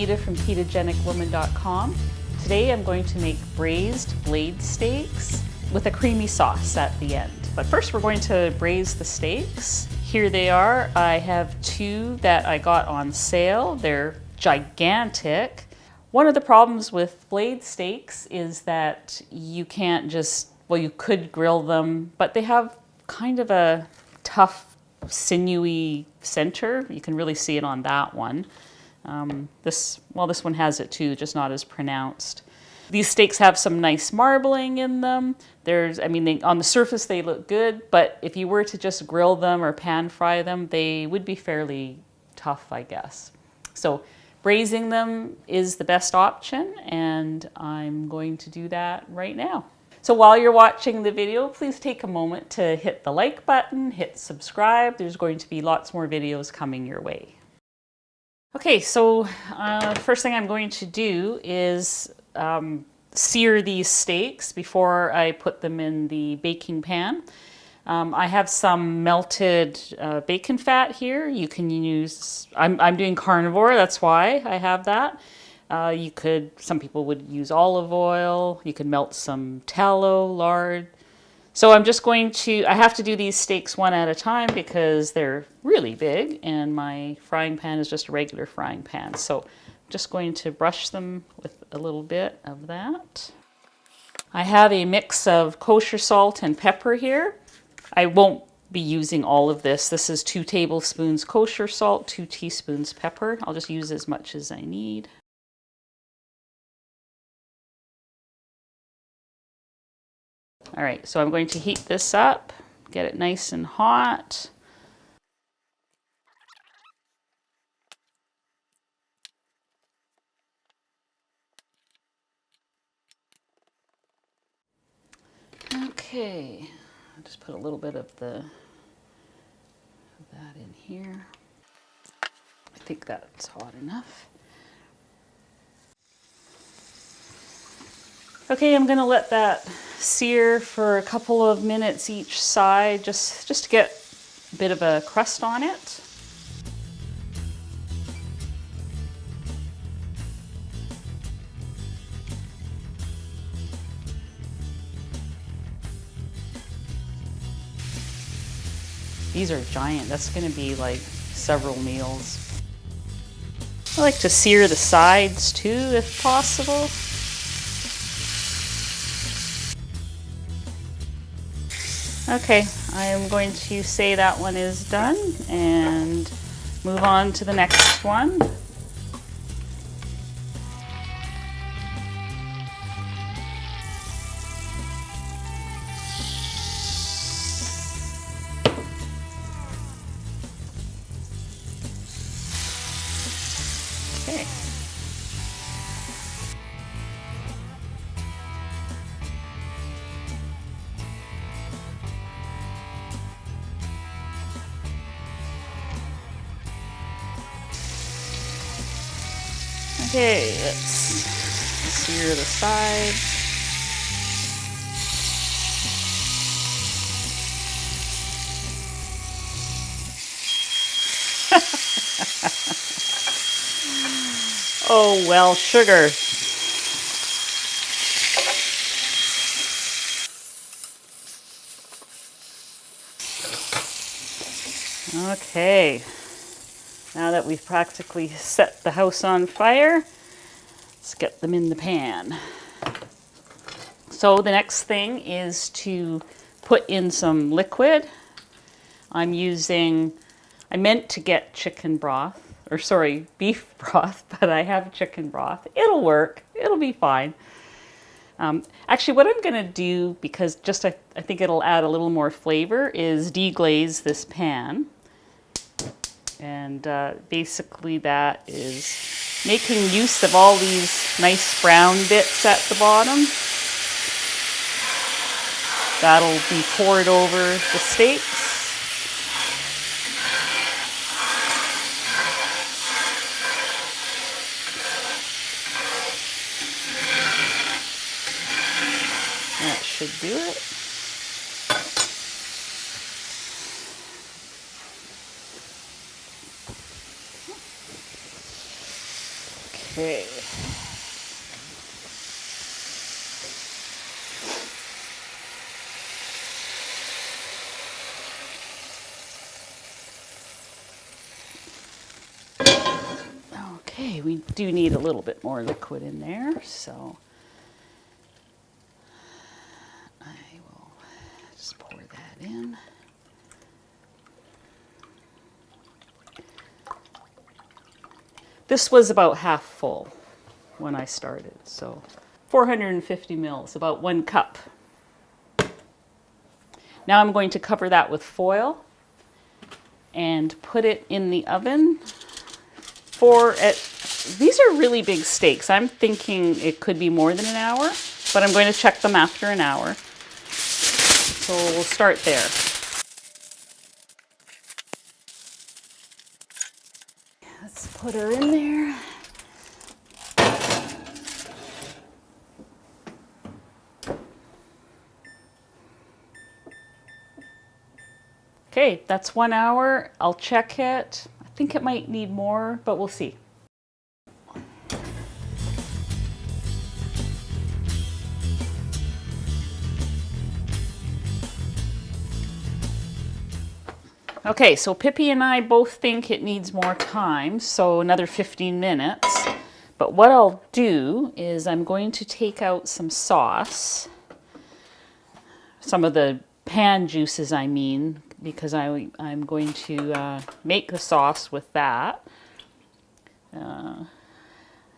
Rita from ketogenicwoman.com. Today I'm going to make braised blade steaks with a creamy sauce at the end. But first we're going to braise the steaks. Here they are. I have two that I got on sale. They're gigantic. One of the problems with blade steaks is that you can't just, well, you could grill them, but they have kind of a tough, sinewy center. You can really see it on that one. This one has it too, just not as pronounced. These steaks have some nice marbling in them. On the surface they look good, but if you were to just grill them or pan fry them, they would be fairly tough, I guess. So braising them is the best option, and I'm going to do that right now. So while you're watching the video, please take a moment to hit the like button, hit subscribe. There's going to be lots more videos coming your way. Okay, so first thing I'm going to do is sear these steaks before I put them in the baking pan. I have some melted bacon fat here. You can use, I'm doing carnivore, that's why I have that. Some people would use olive oil. You could melt some tallow, lard. So I'm just going to, I have to do these steaks one at a time because they're really big and my frying pan is just a regular frying pan. So I'm just going to brush them with a little bit of that. I have a mix of kosher salt and pepper here. I won't be using all of this. This is 2 tablespoons kosher salt, 2 teaspoons pepper. I'll just use as much as I need. All right, so I'm going to heat this up, get it nice and hot. Okay, I'll just put a little bit of that in here. I think that's hot enough. Okay, I'm going to let that sear for a couple of minutes each side, just to get a bit of a crust on it. These are giant. That's going to be like several meals. I like to sear the sides too, if possible. Okay, I am going to say that one is done and move on to the next one. Okay. Okay, let's sear the sides. Oh, well, sugar. Okay. Now that we've practically set the house on fire, let's get them in the pan. So the next thing is to put in some liquid. I meant to get chicken broth, or sorry, beef broth, but I have chicken broth. It'll work, it'll be fine. Actually, what I'm gonna do, because I think it'll add a little more flavor, is deglaze this pan. And basically that is making use of all these nice brown bits at the bottom. That'll be poured over the steaks. That should do it. Okay. Okay, we do need a little bit more liquid in there, so I will just pour that in. This was about half full when I started, so 450 mils, about 1 cup. Now I'm going to cover that with foil and put it in the oven these are really big steaks. I'm thinking it could be more than an hour, but I'm going to check them after an hour. So we'll start there. Let's put her in there. Okay, that's 1 hour. I'll check it. I think it might need more, but we'll see. Okay, so Pippi and I both think it needs more time, so another 15 minutes. But what I'll do is I'm going to take out some sauce, some of the pan juices I mean, because I'm going to make the sauce with that. That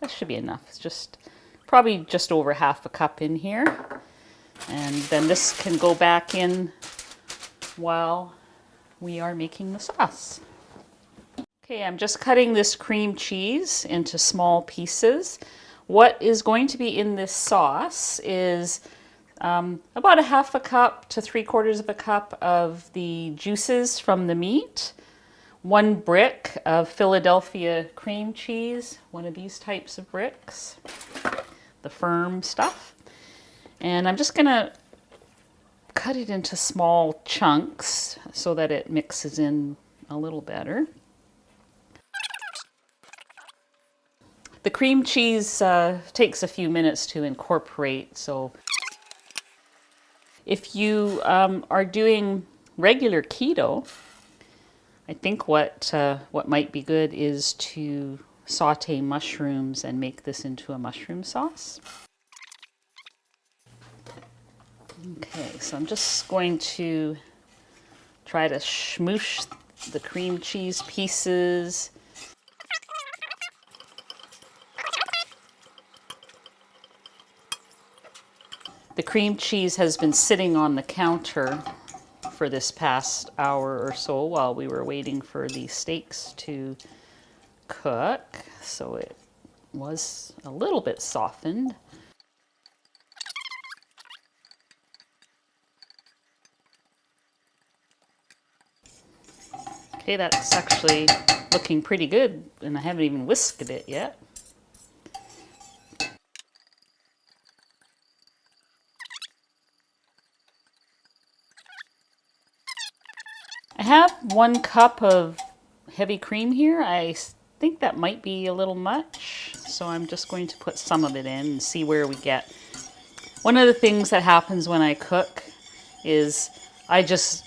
should be enough. It's just probably just over half a cup in here. And then this can go back in while we are making the sauce. Okay, I'm just cutting this cream cheese into small pieces. What is going to be in this sauce is about a half a cup to 3/4 of a cup of the juices from the meat, 1 brick of Philadelphia cream cheese, one of these types of bricks, the firm stuff. And I'm just gonna cut it into small chunks so that it mixes in a little better. The cream cheese takes a few minutes to incorporate, so if you are doing regular keto, I think what might be good is to saute mushrooms and make this into a mushroom sauce. Okay, so I'm just going to try to smoosh the cream cheese pieces. The cream cheese has been sitting on the counter for this past hour or so while we were waiting for the steaks to cook, so it was a little bit softened. Okay, that's actually looking pretty good, and I haven't even whisked it yet. I have 1 cup of heavy cream here. I think that might be a little much, so I'm just going to put some of it in and see where we get. One of the things that happens when I cook is I just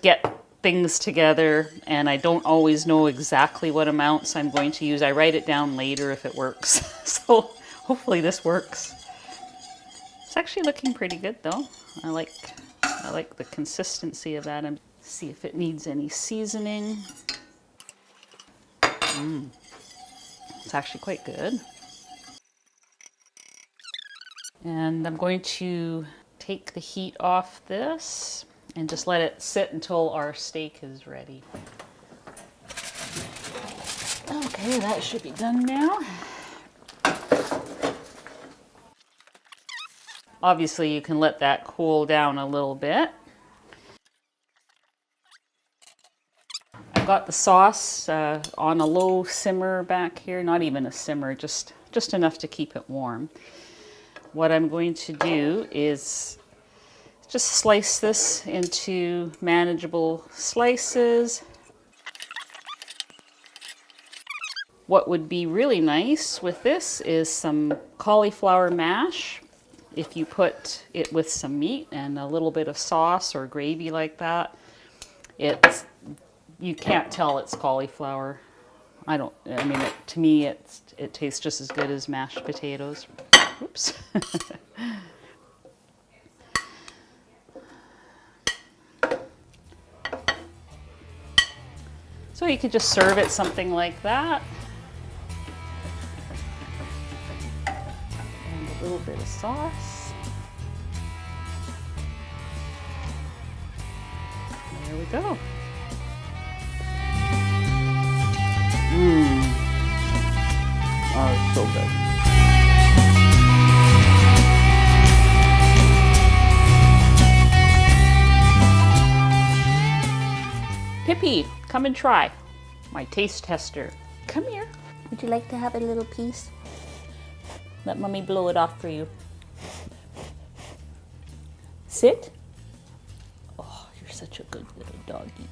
get things together and I don't always know exactly what amounts I'm going to use. I write it down later if it works. So hopefully this works. It's actually looking pretty good though. I like the consistency of that. And see if it needs any seasoning. It's actually quite good. And I'm going to take the heat off this and just let it sit until our steak is ready. Okay, that should be done now. Obviously, you can let that cool down a little bit. I've got the sauce on a low simmer back here, not even a simmer, just enough to keep it warm. What I'm going to do is just slice this into manageable slices. What would be really nice with this is some cauliflower mash. If you put it with some meat and a little bit of sauce or gravy like that, you can't tell it's cauliflower. To me, it tastes just as good as mashed potatoes. Oops. So you could just serve it something like that. And a little bit of sauce. There we go. Oh, it's so good. Pippi, come and try. My taste tester. Come here. Would you like to have a little piece? Let Mommy blow it off for you. Sit. Oh, you're such a good little doggy.